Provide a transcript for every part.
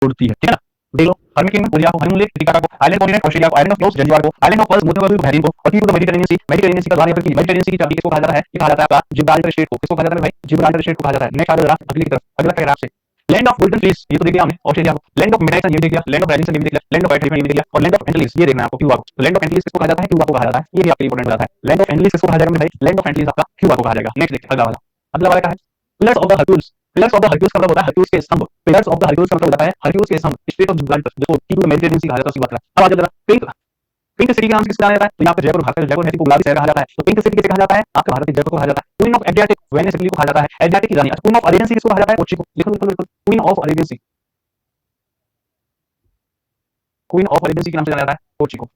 जोड़ती है, ठीक है ना? देख लो, हर्मिकिन में कोरिया को, हनीमून लेक टिकाका को, आइलैंड कॉन्टिनेंट ऑस्ट्रेलिया को, आइलैंड ऑफ क्लोस जंजीबार को, आइलैंड ऑफ पर्ल मोथोवा बहरीन को, और टीपू मेडिटेरेनियन सी, मेडिटेरेनियन सी का द्वार या फिर मेडिटेरेनियन सी की चाबी किसको कहा जाता है? ये कहा जाता है आपका जिब्राल्टर स्ट्रेट को। किसको कहा जाता है भाई? जिब्राल्टर स्ट्रेट को कहा जाता है। नेक्स्ट आ जाएगा अगली तरफ, अगला पैराग्राफ से, लैंड ऑफ गोल्डन ट्रीज, ये तो देख लिया हमने ऑस्ट्रेलिया को। लैंड ऑफ मेडाइसन ये देख लिया, लैंड ऑफ रेडिसन ये भी देख लिया, लैंड ऑफ वाइट रिवर ये भी देख लिया, और लैंड ऑफ एंटलिस ये देखना है आपको, क्यूबा को। तो लैंड ऑफ एंटलिस किसको कहा जाता है? क्यूबा को कहा जाता है। ये भी आपके इंपॉर्टेंट हो जाता है। लैंड ऑफ एंटलिस किसको कहा जाएगा भाई? लैंड ऑफ एंटलिस आपका क्यूबा को कहा जाएगा। नेक्स्ट देखते हैं अगला वाला। अगला वाला क्या है? Pillars of the Hercules. Pillars of the Hercules का मतलब होता है हर्क्यूल्स के स्तंभ। पिलर्स ऑफ द हर्क्यूल्स का मतलब होता है हर्क्यूल्स के स्तंभ। स्ट्रेट ऑफ जिब्राल्टर जिसको टीपू मेडिटेरेनियन सी कहा जाता है, उसकी बात कर रहा है। अब आ जाएगा पिंक, पिंक सिटी के नाम से किसको जाना जाता है? तो यहाँ पे जयपुर, भारत का जयपुर है, इसको गुलाबी शहर कहा जाता है। तो पिंक सिटी किसे कहा जाता है? आपके भारत के जयपुर को कहा जाता है। Queen of Adriatic, Venice Italy को कहा जाता है। एड्रियाटिक की रानी। अच्छा, क्वीन ऑफ अरेबियन सी किसको कहा जाता है? कोच्चि को। लिखो लिखो लिखो, queen of Arabian sea, queen of Arabian sea के नाम से जाना जाता है कोच्चि को।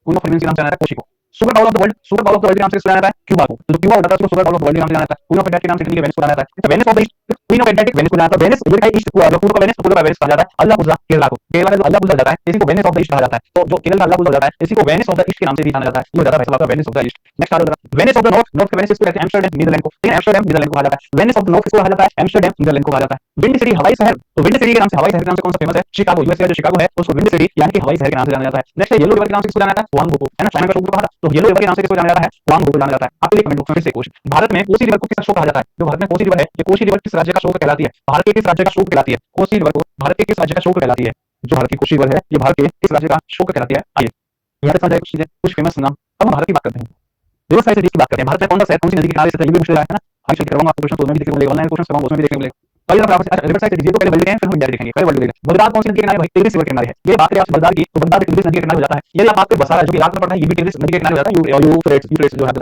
क्वीन ऑफ अरेबियन के नाम से जाना जाता है कोच्चि को। Super power of the world, super power of the world के नाम से किसको जाना जाता है? क्यूबा को। तो क्यूबा होता है उसको super power of the world के नाम से जाना जाता है। क्वीन ऑफ एड्रियाटिक के नाम से इटली के वेनिस को जाना जाता है। Venice of the east, queen of Adriatic Venice को जाना जाता है। वेनिस ये है ईस्ट को, पूर्व का वेनिस, पूर्व का वेनिस कहा जाता है। अल्लापुझा केरला को, केरला का जो अल्लापुझा जाता है इसी को वेनिस ऑफ द ईस्ट कहा जाता है। तो जो केरल का अल्लापुझा जाता है इसी को वेनिस ऑफ द ईस्ट के नाम से भी जाना जाता है। ये हो जाता है भाई साहब Venice of the East. Next आ जाएगा Venice of the North, North का वेनिस किसको कहते हैं? एम्स्टर्डम नीदरलैंड को। ठीक है, एम्स्टर्डम नीदरलैंड को कहा जाता है। वेनिस ऑफ द नॉर्थ किसको कहा जाता है? एम्स्टर्डम नीदरलैंड को कहा जाता है। विंड सिटी हवाई शहर, तो विंड सिटी के नाम से, हवाई शहर के नाम से कौन सा फेमस है? शिकागो, यूएस का जो शिकागो है उसको विंड सिटी यानी कि हवाई शहर के नाम से जाना जाता है। नेक्स्ट येलो रिवर के नाम से किसको जाना जाता है? स्वांगो को, है ना, चाइना का समुद्र कहा था। तो येलो रिवर के नाम से किसको जाना जाता है? स्वांगो को जाना जाता है। आपके लिए कमेंट बॉक्स में से क्वेश्चन, भारत में कोसी रिवर को किस शो कहा जाता है? जो भारत में कोसी रिवर है, ये कोसी रिवर किस राज्य का शो कहलाती है? भारत के किस राज्य का शो कहलाती है? कोसी रिवर को भारत के किस राज्य का शो कहलाती है? जो भारत की कोसी रिवर है ये भारत के किस राज्य का शो कहलाती है? आइए यहाँ पे समझाए कुछ चीजें, कुछ फेमस नाम। अब हम भारत की बात करते हैं, रिवर साइड की बात करते हैं। भारत में कौन सा शहर, कौन सी नदी के किनारे से? ये भी मुश्किल है ना, हम चेक करूंगा आपको क्वेश्चन, तो मैं भी देखने को मिलेगा, ऑनलाइन क्वेश्चन कराऊंगा उसमें भी देखने को मिलेगा। तो ये आप रिवर साइड को पहले वर्ल्ड देखेंगे, फिर हम इंडिया देखेंगे। पहले वर्ल्ड देखेंगे। बगदाद कौन सी नदी के किनारे? भाई टिग्रिस रिवर के किनारे है। ये बात करें आप बगदाद की, तो बगदाद टिग्रिस नदी के किनारे हो जाता है। यदि आप बात करें बसारा जो कि इराक में पड़ता है, ये भी टिग्रिस नदी के किनारे हो जाता है। यूफ्रेट्स जो है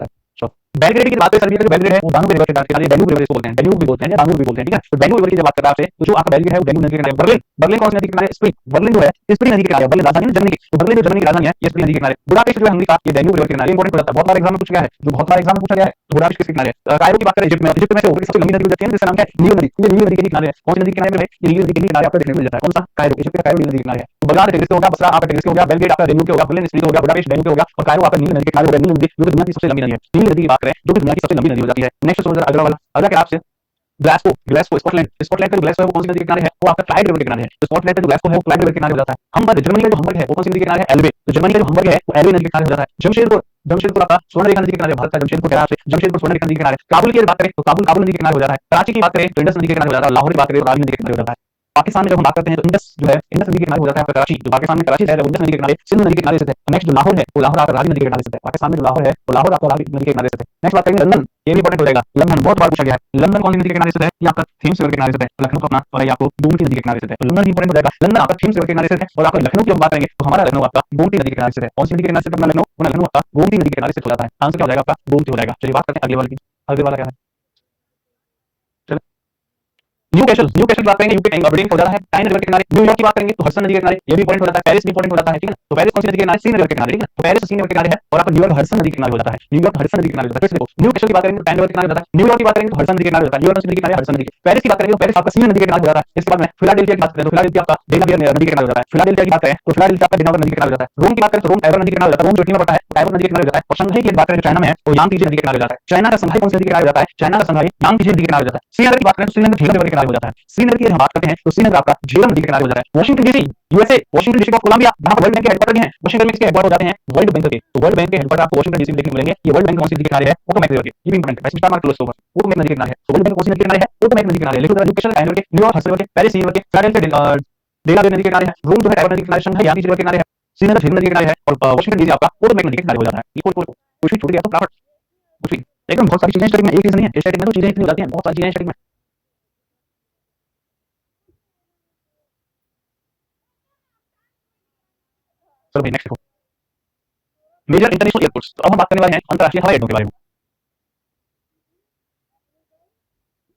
बेलग्रेड की बात करें, सर्बिया का जो बेलग्रेड है वो दानूब रिवर के किनारे, डेन्यूब रिवर इसको बोलते हैं, डेन्यूब भी बोलते हैं या दानूब भी बोलते हैं, ठीक है। तो डेन्यूब रिवर की जब बात करता है आपसे, तो जो आपका बेलग्रेड है वो डेन्यूब नदी के किनारे। बर्लिन, बर्लिन कौन सी नदी के किनारे? स्प्रिंग, बर्लिन जो है स्प्रिंग नदी के किनारे। बर्लिन राजधानी है जर्मनी की, तो बर्लिन जो जर्मनी की राजधानी है ये स्प्रिंग नदी के किनारे। बुडापेस्ट जो है हंगरी का, ये डेन्यूब रिवर के किनारे। इंपॉर्टेंट हो जाता है, बहुत बार एग्जाम में पूछा गया है, जो बहुत बार एग्जाम में पूछा गया है। तो बुडापेस्ट किसके किनारे है? कायरो की बात करें, इजिप्ट में, इजिप्ट में से होकर सबसे लंबी नदी गुजरती है जिसका नाम क्या है? नील नदी। ये नील नदी के किनारे है। कौन सी नदी के किनारे है? ये नील नदी के किनारे आपको देखने को मिल जाता है। कौन सा? कायरो, इजिप्ट का कायरो नील नदी के किनारे है। तो बगदाद टिग्रिस हो गया, बसरा आपका टिग्रिस हो गया, बेलग्रेड आपका डेन्यूब के हो गया, बर्लिन स्प्रिंग हो गया, बुडापेस्ट डेन्यूब के हो गया, और कायरो आपका नील नदी के किनारे हो गया। नील नदी जो दुनिया की सबसे लंबी नदी है, नील नदी की बात करें जो कि दुनिया की सबसे लंबी नदी हो जाती है। नेक्स्ट सोल्जर अगला वाला, अगला क्या आपसे ग्लासगो, ग्लासगो स्कॉटलैंड, स्कॉटलैंड का जो ग्लासगो है वो कौन सी नदी के किनारे है? वो आपका क्लाइड रिवर के किनारे है। तो स्कॉटलैंड का जो ग्लासगो है वो क्लाइड रिवर के किनारे हो जाता है। हम्बर्ग, जर्मनी का जो हम्बर्ग है वो कौन सी नदी के किनारे है? एल्बे। तो जर्मनी का जो हम्बर्ग है वो एल्बे नदी के किनारे हो जाता है। जमशेदपुर, जमशेदपुर आपका स्वर्ण रेखा नदी के किनारे, भारत का जमशेदपुर कह रहा है, जमशेदपुर स्वर्ण रेखा नदी के किनारे। काबुल की बात करें तो काबुल, काबुल नदी के किनारे हो जाता है। कराची की बात करें तो इंडस नदी के किनारे हो जाता है। लाहौर की बात करें तो रावी नदी के किनारे हो जाता है। पाकिस्तान में जब हम बात करते हैं तो इंडस जो है, इंडस नदी के किनारे हो जाता है आपका कराची। जो पाकिस्तान में कराची शहर है वो इंडस नदी के किनारे, सिंध नदी के किनारे स्थित है। नेक्स्ट जो लाहौर है वो लाहौर आपका रावी नदी के किनारे स्थित है। पाकिस्तान में जो लाहौर है वो लाहौर आपका रावी नदी के किनारे स्थित है। नेक्स्ट बात करेंगे लंदन, ये भी इंपॉर्टेंट हो जाएगा। लंदन बहुत बार पूछा गया है। लंदन कौन सी नदी के किनारे स्थित है? ये आपका थेम्स रिवर के किनारे स्थित है। लखनऊ तो अपना और आपको गोमती नदी के किनारे स्थित है। तो लंदन इंपॉर्टेंट हो जाएगा। लंदन आपका थेम्स रिवर के किनारे स्थित है। और आपका लखनऊ की हम बात करेंगे तो हमारा लखनऊ आपका गोमती नदी के किनारे स्थित है। कौन सी नदी के किनारे स्थित है? लखनऊ, लखनऊ आपका गोमती नदी के किनारे स्थित हो जाता है। आंसर क्या हो जाएगा आपका? गोमती हो जाएगा। चलिए बात करते हैं अगले वाले की। अगले वाला क्या है? न्यूकैसल, न्यूकैसल की बात करेंगे, यूके अबरडीन हो जाता है टाइन रिवर के किनारे। न्यूयॉर्क की बात करेंगे तो हडसन नदी के किनारे, ये भी इंपॉर्टेंट हो जाता है। पेरिस भी इंपॉर्टेंट हो जाता है, ठीक है ना। तो पेरिस कौन सी नदी के किनारे? सीन रिवर के किनारे, ठीक है। तो पेरिस सीन रिवर के किनारे है और आपका न्यूयॉर्क हडसन नदी के किनारे हो जाता है। न्यूयॉर्क हडसन नदी के किनारे हो जाता है। फिर से देखो, न्यूकैसल की बात करेंगे तो टाइन रिवर के किनारे हो जाता है। न्यूयॉर्क की बात करेंगे तो हडसन नदी के किनारे हो जाता है। न्यूयॉर्क नदी के किनारे हडसन नदी। पेरिस की बात करेंगे तो पेरिस आपका सीन नदी के किनारे हो जाता है। इसके बाद में फिलाडेल्फिया की बात करें तो फिलाडेल्फिया आपका डेलावेयर नदी के किनारे हो जाता है। फिलाडेल्फिया की बात करें तो फिलाडेल्फिया आपका डेलावेयर नदी के किनारे हो जाता है। रोम की बात करें तो रोम टाइबर नदी के किनारे हो जाता है। रोम जो इटली में पड़ता है टाइबर नदी के किनारे हो जाता है। और शंघाई की बात करें तो चाइना में है तो यांगत्जे नदी के किनारे हो जाता है। चाइना का शंघाई कौन सी नदी के किनारे हो जाता है? चाइना का शंघाई यांगत्जे नदी के किनारे हो जाता है। श्रीनगर की बात करें तो श्रीनगर झेलम रिवर के किनारे हो जाता है। श्रीनगर की हम बात करते हैं तो श्रीनगर आपका झेलम नदी के किनारे हो जाता है। Washington DC USA, Washington district of Columbia, जहां वर्ल्ड बैंक के हेडक्वार्टर भी हैं। वाशिंगटन में किसके हेडक्वार्टर हो जाते हैं? वर्ल्ड बैंक के। तो वर्ल्ड बैंक के हेडक्वार्टर आपको वाशिंगटन डीसी में देखने को मिलेंगे। ये वर्ल्ड बैंक कौन सी नदी के किनारे है? पोटोमैक रिवर के। ये भी इंपॉर्टेंट है, इसमें स्टार मार्क क्लोज होगा। पोटोमैक नदी के किनारे है। तो वर्ल्ड बैंक कौन सी नदी के किनारे है? पोटोमैक नदी के किनारे। लिखो जरा, न्यूकैसल टाइन रिवर के, न्यूयॉर्क हडसन रिवर के, पेरिस सीन रिवर के, फिलाडेल्फिया डेलावेयर नदी के किनारे है। रोम जो है टाइबर नदी के किनारे, शंघाई यांगत्जे रिवर के किनारे है, श्रीनगर झेलम नदी के किनारे है, और वाशिंगटन डीसी आपका पोटोमैक नदी के किनारे हो जाता है। ये कुछ भी छूट गया तो फटाफट कुछ भी एकदम, बहुत सारी चीजें स्टडी में, एक चीज नहीं है स्टडी में, तो चीजें इतनी हो जाती हैं, बहुत सारी चीजें स्टडी में। चलो भाई नेक्स्ट देखो, मेजर इंटरनेशनल एयरपोर्ट्स। तो अब हम बात करने वाले हैं अंतरराष्ट्रीय हवाई अड्डों के बारे में।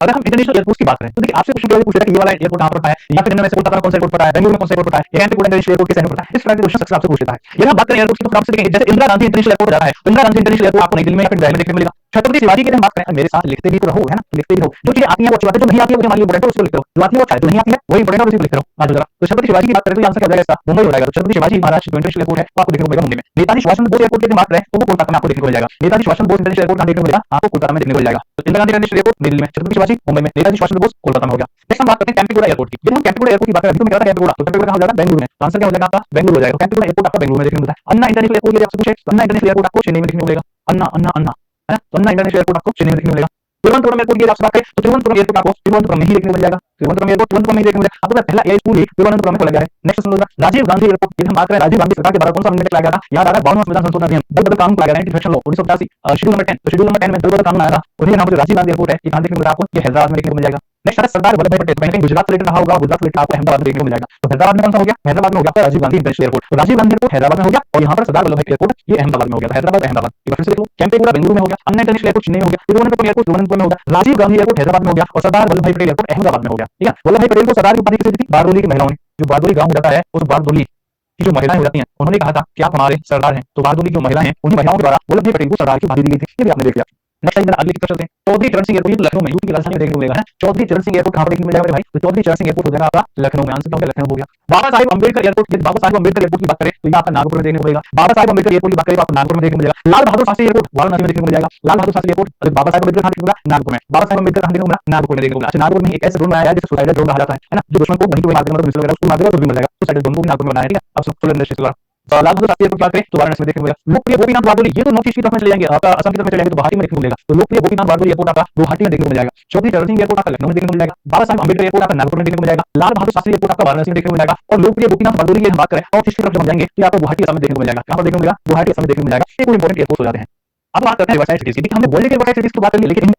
अगर हम इंटरनेशनल एयरपोर्ट्स की बात करें तो देखिए आपसे क्वेश्चन पूछ रहा है कि ये वाला एयरपोर्ट कहां पर पड़ता है, या फिर में से कोलकाता में कौन सा एयरपोर्ट पड़ता है, बेंगलुरु में कौन सा एयरपोर्ट पड़ता है, या एयरपोर्ट इंटरनेशनल एयरपोर्ट किस एयरपोर्ट पड़ता है, इस तरह के क्वेश्चन आपसे पूछ लेता है। यदि हम बात करें एयरपोर्ट की तो आपसे देखेंगे जैसे इंदिरा गांधी इंटरनेशनल एयरपोर्ट जाता है, तो इंदिरा गांधी इंटरनेशनल एयरपोर्ट आपको नई दिल्ली में या फिर दिल्ली में देखने को मिलेगा। छत्रपति शिवाजी की बात करें, मेरे साथ लिखते भी तो रहो, है ना, लिखते भी रहो। जो चीजें आती है वो अच्छी बात है, जो नहीं आती है वो हमारे लिए इंपॉर्टेंट है, उसको लिखते रहो। जो आती है वो जो नहीं आती है वही इंपॉर्टेंट है, उसी को लिखते रहो। आज जरा तो छत्रपति शिवाजी की बात करें तो आंसर क्या हो जाएगा इसका, मुंबई हो जाएगा। तो छत्रपति शिवाजी महाराज इंटरनेशनल एयरपोर्ट है, तो आपको देखने को मिलेगा मुंबई में। नेताजी सुभाष चंद्र बोस एयरपोर्ट की बात करें तो वो कोलकाता में आपको देखने को मिल जाएगा। नेताजी सुभाष चंद्र बोस इंटरनेशनल एयरपोर्ट कहां देखने को मिलेगा, आपको कोलकाता में देखने को मिल जाएगा। तो इंदिरा गांधी इंटरनेशनल एयरपोर्ट दिल्ली में, छत्रपति शिवाजी मुंबई में, नेताजी सुभाष चंद्र बोस कोलकाता में हो गया। नेक्स्ट हम बात करते हैं कैंपेगौड़ा एयरपोर्ट की। जब हम कैंपेगौड़ा एयरपोर्ट की बात करें तो मैं कह रहा था कैंपेगौड़ा, तो कैंपेगौड़ा कहां हो जाएगा, बेंगलुरु में। तो आंसर क्या हो जाएगा आपका, बेंगलुरु हो जाएगा। कैंपेगौड़ा एयरपोर्ट आपका बेंगलुरु में देखने को मिलता है। अन्ना इंटरनेशनल एयरपोर्ट यदि आपसे पूछे तो अन्ना इंटरनेशनल एयरपोर्ट आपको चेन्नई में देखने को मिलेगा। अन्ना अन्ना अन्ना है, तो अन्ना इंटरनेशनल एयरपोर्ट आपको चेन्नई में देखने को मिलेगा। तिरुवनंतपुरम एयरपोर्ट की आपसे बात करें तो तिरुवनंतपुरम एयरपोर्ट आपको तिरुवनंतपुरम में ही देखने को मिल जाएगा। तिरुवनंतपुरम एयरपोर्ट तिरुवनंतपुरम में ही देखने को मिलेगा। आपको पहला एयर स्कूल ही तिरुवनंतपुरम में खोला गया है। नेक्स्ट सुनिएगा, राजीव गांधी एयरपोर्ट। यदि हम बात करें राजीव गांधी सरकार के द्वारा कौन सा अमेंडमेंट लाया गया था, याद आ रहा है 52वां संविधान संशोधन अधिनियम, बहुत बड़ा कानून लाया गया 1987 1985 शेड्यूल नंबर 10। तो शेड्यूल नंबर 10 में बहुत बड़ा कानून आया था, और यहाँ पर राजीव गांधी एयरपोर्ट है, ये कहां देखने को मिलेगा आपको, ये हैदराबाद में देखने को मिल जाएगा। नेक्स्ट है सरदार वल्लभ भाई पटेल, कहीं गुजरात रिलेटेड रहा होगा, गुजरात रिलेटेड आपको अहमदाबाद में देखने को मिल जाएगा। तो हैदराबाद में कौन सा हो गया, हैदराबाद में हो गया राजीव गांधी इंटरनेशनल एयरपोर्ट। तो राजीव गांधी एयरपोर्ट हैदराबाद में हो गया, और यहाँ पर सरदार वल्लभ भाई एयरपोर्ट ये अहमदाबाद में हो गया। हैदराबाद अहमदाबाद एक बार फिर से देख लो, कैंपेगौड़ा बेंगलुरु में हो गया, अन्ना इंटरनेशनल एयरपोर्ट चेन्नई में हो गया, तिरुवनंतपुरम एयरपोर्ट तिरुवनंतपुरम में हो गया, राजीव गांधी एयरपोर्ट हैदराबाद में हो गया, और सरदार वल्लभ भाई पटेल एयरपोर्ट अहमदाबाद में हो गया। ठीक है, वल्लभ भाई पटेल को सरदार की उपाधि किसने दी थी, बारडोली की महिलाओं ने। जो बारडोली गांव हो जाता है उस बारडोली की जो महिलाएं हो जाती हैं, उन्होंने कहा था कि आप हमारे सरदार हैं। तो बारडोली की जो महिलाएं हैं उन्हीं महिलाओं के द्वारा वल्लभ भाई पटेल को सरदार की उपाधि दी गई थी। ये भी आपने देख लिया। नेक्स्ट टाइम अगले की तरफ चलते हैं। चौधरी चरण सिंह एयरपोर्ट लखनऊ में, यूपी की राजधानी में देखने को मिलेगा है। चौधरी चरण सिंह एयरपोर्ट कहां पर देखने को मिलेगा भाई, तो चौधरी चरण सिंह एयरपोर्ट हो जाएगा आपका लखनऊ में। आंसर क्या होगा, लखनऊ हो गया। बाबा साहेब अंबेडकर एयरपोर्ट, यदि बाबा साहेब अंबेडकर एयरपोर्ट की बात करें तो ये आपका नागपुर में देखने को मिलेगा। बाबा साहेब अंबेडकर एयरपोर्ट की बात करें तो आपको नागपुर में देखने को मिलेगा। लाल बहादुर शास्त्री एयरपोर्ट वाराणसी में देखने को मिल जाएगा। लाल बहादुर शास्त्री एयरपोर्ट, बाबा साहेब अंबेडकर कहां देखने को मिलेगा, नागपुर में। बाबा साहेब अंबेडकर कहां देखने को मिला, नागपुर में देखने को मिला। अच्छा, नागपुर में एक ऐसा ड्रोन बनाया है जिसे सुसाइडल ड्रोन कहा जाता है ना, जो दुश्मन को वहीं पे मार देगा, मतलब मिसाइल वगैरह उसको मार देगा तो भी मर जाएगा। सुसाइडल ड्रोन को भी नागपुर में बनाया है। ठीक है, अब सोलर इंडस्ट्रीज द्वारा लाल बहादुर शास्त्री एयरपोर्ट की बात करें तो वाराणसी में देखने को मिलेगा। लोकप्रिय गोपीनाथ बारडोली, ये तो नॉर्थ ईस्ट की तरफ में चले जाएंगे, आपका असम की तरफ में चले जाएंगे तो गुवाहाटी में देखने को मिलेगा। तो लोकप्रिय गोपीनाथ बारडोली एयरपोर्ट आपका गुवाहाटी में देखने को मिल जाएगा। चौधरी चरण सिंह एयरपोर्ट आपका लखनऊ में देखने को मिल जाएगा। बाबा साहेब अंबेडकर एयरपोर्ट आपका नागपुर में देखने को मिल जाएगा। लाल बहादुर शास्त्री एयरपोर्ट आपका वाराणसी में देखने को मिलेगा। और लोकप्रिय गोपीनाथ बारडोली की हम बात करें नॉर्थ ईस्ट की तरफ जब हम जाएंगे तो आपको गुवाहाटी असम में देखने को मिलेगा। कहां पर देखने को मिलेगा, गुवाहाटी असम में देखने को मिलेगा। ये कोई इंपॉर्टेंट एयरपोर्ट हो जाते हैं। अब बात करते हैं रिवरसाइड सिटीज की। हमने वर्ल्ड के रिवरसाइड सिटीज की बात करी, लेकिन